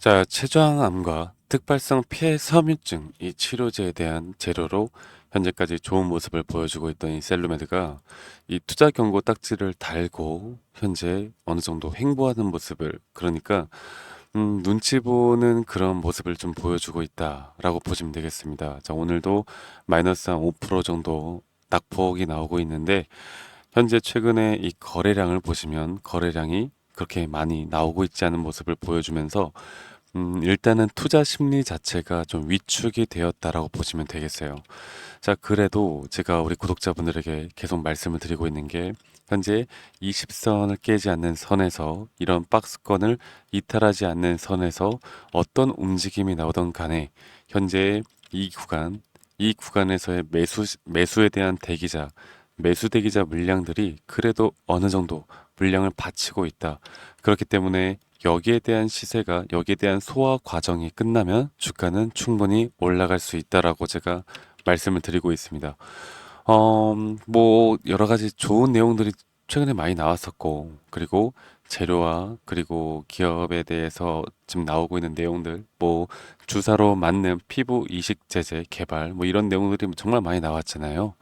자, 췌장암과 특발성 폐섬유증 이 치료제에 대한 재료로 현재까지 좋은 모습을 보여주고 있던 이 셀루메드가 이 투자 경고 딱지를 달고 현재 어느 정도 횡보하는 모습을, 그러니까 눈치 보는 그런 모습을 좀 보여주고 있다라고 보시면 되겠습니다. 자, 오늘도 마이너스 한 5% 정도 낙폭이 나오고 있는데, 현재 최근에 이 거래량을 보시면 거래량이 그렇게 많이 나오고 있지 않은 모습을 보여주면서 일단은 투자 심리 자체가 좀 위축이 되었다라고 보시면 되겠어요. 자, 그래도 제가 우리 구독자분들에게 계속 말씀을 드리고 있는 게, 현재 20선을 깨지 않는 선에서, 이런 박스권을 이탈하지 않는 선에서 어떤 움직임이 나오던 간에 현재 이 구간, 이 구간에서의 매수에 대한 대기자, 매수 대기자 물량들이 그래도 어느 정도 물량을 바치고 있다. 그렇기 때문에 여기에 대한 시세가, 여기에 대한 소화 과정이 끝나면 주가는 충분히 올라갈 수 있다라고 제가 말씀을 드리고 있습니다. 뭐 여러 가지 좋은 내용들이 최근에 많이 나왔었고, 그리고 재료와 그리고 기업에 대해서 지금 나오고 있는 내용들, 뭐 주사로 맞는 피부 이식 제제 개발, 뭐 이런 내용들이 정말 많이 나왔잖아요.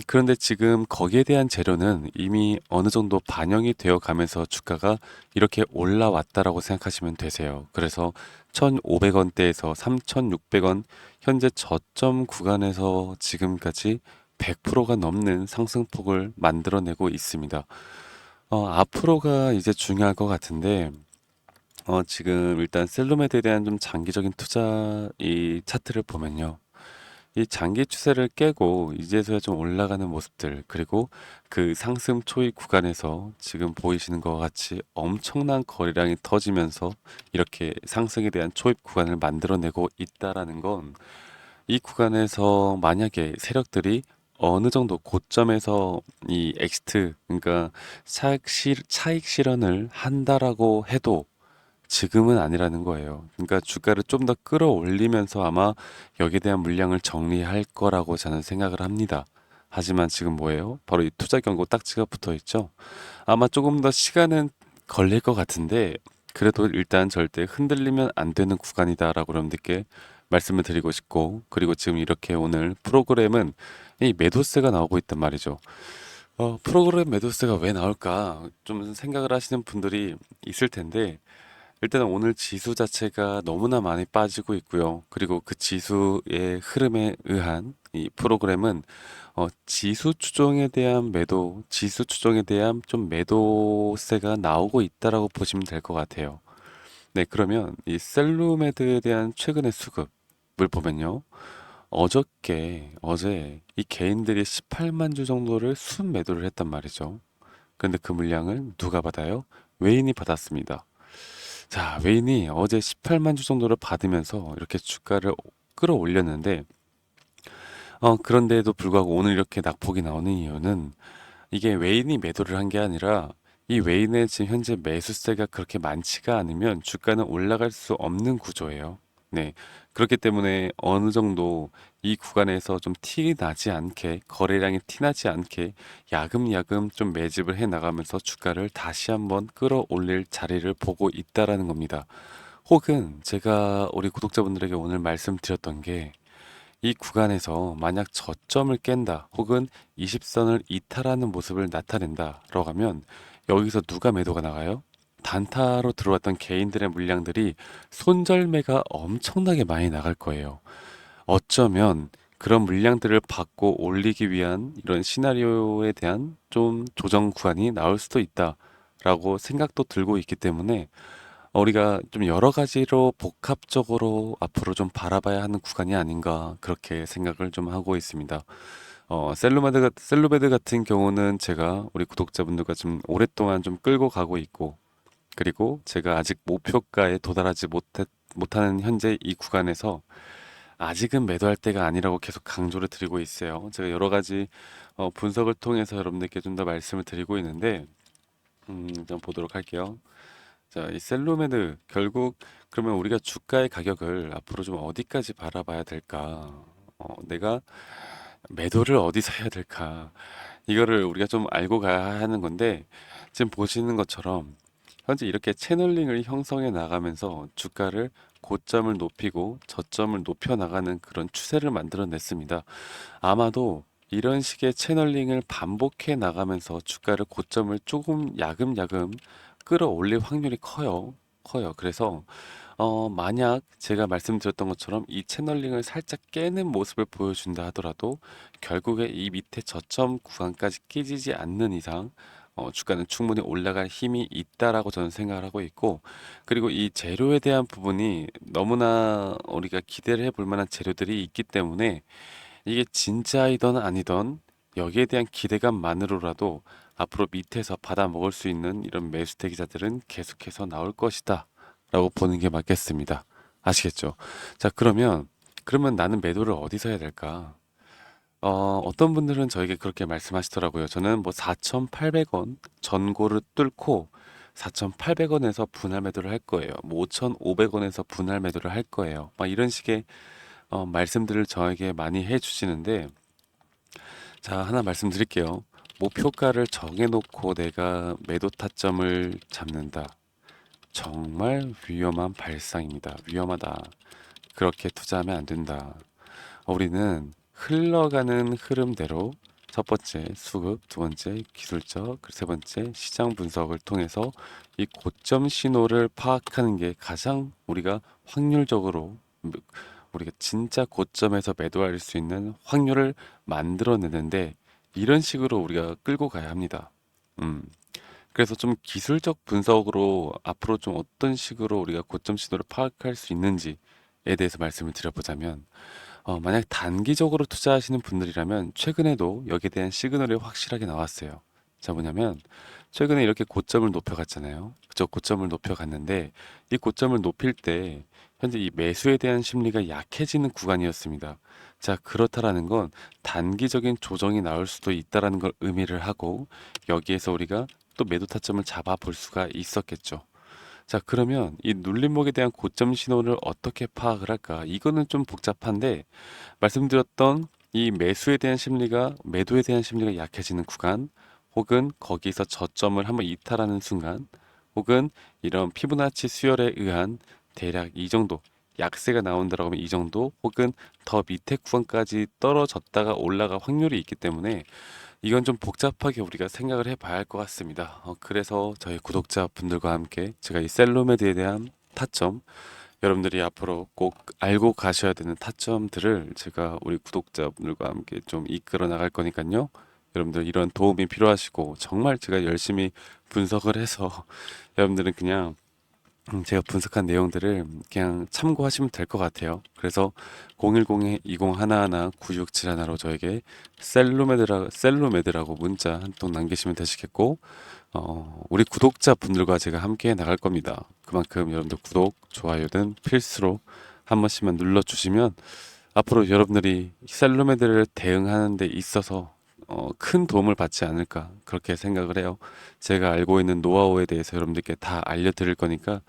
그런데 지금 거기에 대한 재료는 이미 어느 정도 반영이 되어 가면서 주가가 이렇게 올라왔다라고 생각하시면 되세요. 그래서 1,500원대에서 3,600원, 현재 저점 구간에서 지금까지 100%가 넘는 상승폭을 만들어내고 있습니다. 앞으로가 이제 중요할 것 같은데, 지금 일단 셀루메드에 대한 좀 장기적인 투자 이 차트를 보면요. 이 장기 추세를 깨고 이제서야 좀 올라가는 모습들, 그리고 그 상승 초입 구간에서 지금 보이시는 것 같이 엄청난 거래량이 터지면서 이렇게 상승에 대한 초입 구간을 만들어내고 있다라는 건, 이 구간에서 만약에 세력들이 어느 정도 고점에서 이 엑시트, 그러니까 차익 실현을 한다라고 해도 지금은 아니라는 거예요. 그러니까 주가를 좀 더 끌어올리면서 아마 여기에 대한 물량을 정리할 거라고 저는 생각을 합니다. 하지만 지금 뭐예요? 바로 이 투자 경고 딱지가 붙어 있죠. 아마 조금 더 시간은 걸릴 것 같은데, 그래도 일단 절대 흔들리면 안 되는 구간이다라고 여러분들께 말씀을 드리고 싶고, 그리고 지금 이렇게 오늘 프로그램은 이 매도세가 나오고 있단 말이죠. 프로그램 매도세가 왜 나올까 좀 생각을 하시는 분들이 있을 텐데, 일단은 오늘 지수 자체가 너무나 많이 빠지고 있고요. 그리고 그 지수의 흐름에 의한 이 프로그램은 지수 추종에 대한 매도, 지수 추종에 대한 좀 매도세가 나오고 있다라고 보시면 될 것 같아요. 네, 그러면 이 셀루메드에 대한 최근의 수급을 보면요. 어제 이 개인들이 18만 주 정도를 순매도를 했단 말이죠. 근데 그 물량을 누가 받아요? 외인이 받았습니다. 자, 웨인이 어제 18만 주 정도를 받으면서 이렇게 주가를 끌어올렸는데, 그런데도 불구하고 오늘 이렇게 낙폭이 나오는 이유는, 이게 웨인이 매도를 한 게 아니라 이 웨인의 지금 현재 매수세가 그렇게 많지가 않으면 주가는 올라갈 수 없는 구조예요. 네. 그렇기 때문에 어느 정도 이 구간에서 좀 티 나지 않게, 거래량이 티 나지 않게 야금야금 좀 매집을 해 나가면서 주가를 다시 한번 끌어올릴 자리를 보고 있다라는 겁니다. 혹은 제가 우리 구독자분들에게 오늘 말씀드렸던 게, 이 구간에서 만약 저점을 깬다, 혹은 20선을 이탈하는 모습을 나타낸다라고 하면 여기서 누가 매도가 나가요? 단타로 들어왔던 개인들의 물량들이 손절매가 엄청나게 많이 나갈 거예요. 어쩌면 그런 물량들을 받고 올리기 위한 이런 시나리오에 대한 좀 조정 구간이 나올 수도 있다라고 생각도 들고 있기 때문에, 우리가 좀 여러 가지로 복합적으로 앞으로 좀 바라봐야 하는 구간이 아닌가, 그렇게 생각을 좀 하고 있습니다. 셀루메드 같은 경우는 제가 우리 구독자분들과 좀 오랫동안 좀 끌고 가고 있고, 그리고 제가 아직 목표가에 도달하지 못하는 현재 이 구간에서 아직은 매도할 때가 아니라고 계속 강조를 드리고 있어요. 제가 여러 가지 분석을 통해서 여러분들께 좀 더 말씀을 드리고 있는데, 좀 보도록 할게요. 자, 이 셀루메드 결국, 그러면 우리가 주가의 가격을 앞으로 좀 어디까지 바라봐야 될까? 내가 매도를 어디서 해야 될까? 이거를 우리가 좀 알고 가야 하는 건데, 지금 보시는 것처럼 현재 이렇게 채널링을 형성해 나가면서 주가를 고점을 높이고 저점을 높여 나가는 그런 추세를 만들어냈습니다. 아마도 이런 식의 채널링을 반복해 나가면서 주가를 고점을 조금 야금야금 끌어올릴 확률이 커요. 그래서 만약 제가 말씀드렸던 것처럼 이 채널링을 살짝 깨는 모습을 보여준다 하더라도 결국에 이 밑에 저점 구간까지 깨지지 않는 이상 주가는 충분히 올라갈 힘이 있다라고 저는 생각을 하고 있고, 그리고 이 재료에 대한 부분이 너무나 우리가 기대를 해볼 만한 재료들이 있기 때문에 이게 진짜이던 아니던 여기에 대한 기대감만으로라도 앞으로 밑에서 받아 먹을 수 있는 이런 매수 대기자들은 계속해서 나올 것이다 라고 보는 게 맞겠습니다. 아시겠죠? 자, 그러면 나는 매도를 어디서 해야 될까? 어떤 분들은 저에게 그렇게 말씀하시더라고요. 저는 뭐 4,800원 전고를 뚫고 4,800원에서 분할 매도를 할 거예요. 뭐 5,500원에서 분할 매도를 할 거예요. 막 이런 식의 말씀들을 저에게 많이 해주시는데, 자, 하나 말씀드릴게요. 목표가를 정해놓고 내가 매도 타점을 잡는다. 정말 위험한 발상입니다. 위험하다. 그렇게 투자하면 안 된다. 우리는 흘러가는 흐름대로 첫 번째 수급, 두 번째 기술적, 그리고 세 번째 시장 분석을 통해서 이 고점 신호를 파악하는 게 가장 우리가 확률적으로 우리가 진짜 고점에서 매도할 수 있는 확률을 만들어내는데, 이런 식으로 우리가 끌고 가야 합니다. 음. 그래서 좀 기술적 분석으로 앞으로 좀 어떤 식으로 우리가 고점 신호를 파악할 수 있는지에 대해서 말씀을 드려보자면, 만약 단기적으로 투자하시는 분들이라면 최근에도 여기에 대한 시그널이 확실하게 나왔어요. 자, 뭐냐면 최근에 이렇게 고점을 높여갔잖아요. 그죠? 고점을 높여갔는데 이 고점을 높일 때 현재 이 매수에 대한 심리가 약해지는 구간이었습니다. 자, 그렇다라는 건 단기적인 조정이 나올 수도 있다라는 걸 의미를 하고, 여기에서 우리가 또 매도 타점을 잡아 볼 수가 있었겠죠. 자, 그러면 이 눌림목에 대한 고점 신호를 어떻게 파악을 할까? 이거는 좀 복잡한데, 말씀드렸던 이 매도에 대한 심리가 약해지는 구간, 혹은 거기서 저점을 한번 이탈하는 순간, 혹은 이런 피부나치 수열에 의한 대략 이 정도 약세가 나온다라고 하면 이 정도, 혹은 더 밑에 구간까지 떨어졌다가 올라갈 확률이 있기 때문에 이건 좀 복잡하게 우리가 생각을 해봐야 할 것 같습니다. 그래서 저희 구독자분들과 함께 제가 이 셀로메드에 대한 타점, 여러분들이 앞으로 꼭 알고 가셔야 되는 타점들을 제가 우리 구독자분들과 함께 좀 이끌어 나갈 거니까요. 여러분들 이런 도움이 필요하시고 정말 제가 열심히 분석을 해서 여러분들은 그냥 제가 분석한 내용들을 그냥 참고하시면 될 것 같아요. 그래서 010-2011-9671로 저에게 셀로메드라고 문자 한 통 남기시면 되시겠고, 우리 구독자분들과 제가 함께 나갈 겁니다. 그만큼 여러분들 구독, 좋아요는 필수로 한 번씩만 눌러주시면 앞으로 여러분들이 셀로메드를 대응하는 데 있어서 큰 도움을 받지 않을까 그렇게 생각을 해요. 제가 알고 있는 노하우에 대해서 여러분들께 다 알려드릴 거니까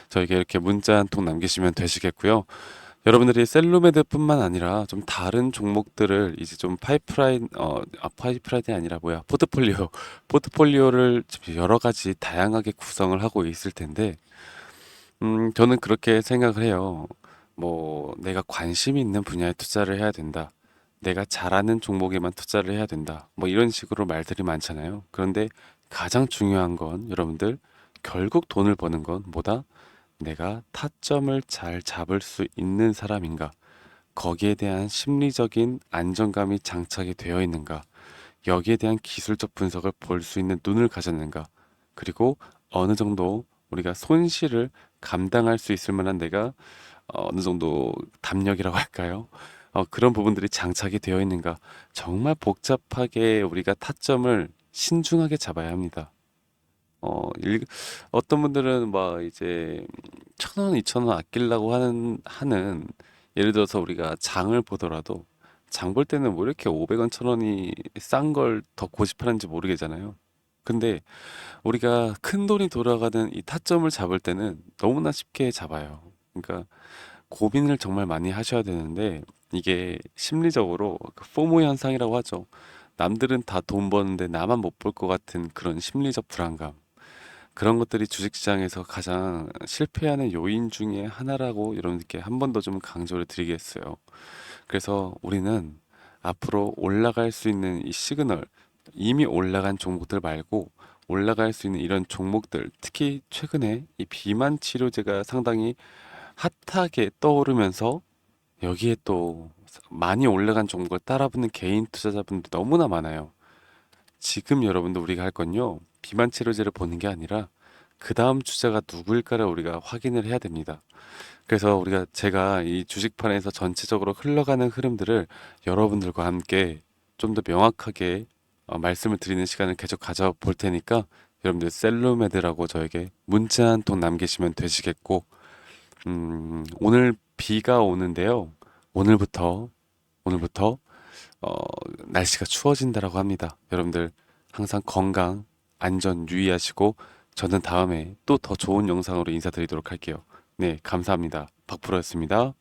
저에게 이렇게 문자 한 통 남기시면 되시겠고요. 여러분들이 셀로메드뿐만 아니라 좀 다른 종목들을 이제 좀 파이프라인이 아니라 뭐야, 포트폴리오를 좀 여러 가지 다양하게 구성을 하고 있을 텐데, 저는 그렇게 생각을 해요. 뭐 내가 관심 있는 분야에 투자를 해야 된다. 내가 잘하는 종목에만 투자를 해야 된다. 뭐 이런 식으로 말들이 많잖아요. 그런데 가장 중요한 건 여러분들, 결국 돈을 버는 건 뭐다? 내가 타점을 잘 잡을 수 있는 사람인가? 거기에 대한 심리적인 안정감이 장착이 되어 있는가? 여기에 대한 기술적 분석을 볼 수 있는 눈을 가졌는가? 그리고 어느 정도 우리가 손실을 감당할 수 있을 만한 내가 어느 정도 담력이라고 할까요? 그런 부분들이 장착이 되어 있는가? 정말 복잡하게 우리가 타점을 신중하게 잡아야 합니다. 어, 일, 어떤 분들은 막 이제 1,000원, 2,000원 아끼려고 하는, 예를 들어서 우리가 장을 보더라도 장 볼 때는 뭐 이렇게 500원, 1,000원이 싼 걸 더 고집하는지 모르겠잖아요. 근데 우리가 큰 돈이 돌아가는 이 타점을 잡을 때는 너무나 쉽게 잡아요. 그러니까 고민을 정말 많이 하셔야 되는데, 이게 심리적으로 그 포모 현상이라고 하죠. 남들은 다 돈 버는데 나만 못 볼 것 같은 그런 심리적 불안감. 그런 것들이 주식시장에서 가장 실패하는 요인 중에 하나라고 여러분들께 한 번 더 좀 강조를 드리겠어요. 그래서 우리는 앞으로 올라갈 수 있는 이 시그널, 이미 올라간 종목들 말고 올라갈 수 있는 이런 종목들, 특히 최근에 이 비만 치료제가 상당히 핫하게 떠오르면서 여기에 또 많이 올라간 종목을 따라붙는 개인 투자자분들 너무나 많아요. 지금 여러분들 우리가 할 건요, 비만 치료제를 보는 게 아니라 그 다음 투자가 누구일까를 우리가 확인을 해야 됩니다. 그래서 제가 이 주식판에서 전체적으로 흘러가는 흐름들을 여러분들과 함께 좀 더 명확하게 말씀을 드리는 시간을 계속 가져볼 테니까 여러분들 셀로메드라고 저에게 문자 한 통 남기시면 되시겠고, 오늘 비가 오는데요. 오늘부터 오늘부터 어, 날씨가 추워진다라고 합니다. 여러분들 항상 건강, 안전 유의하시고 저는 다음에 또 더 좋은 영상으로 인사드리도록 할게요. 네, 감사합니다. 박프로였습니다.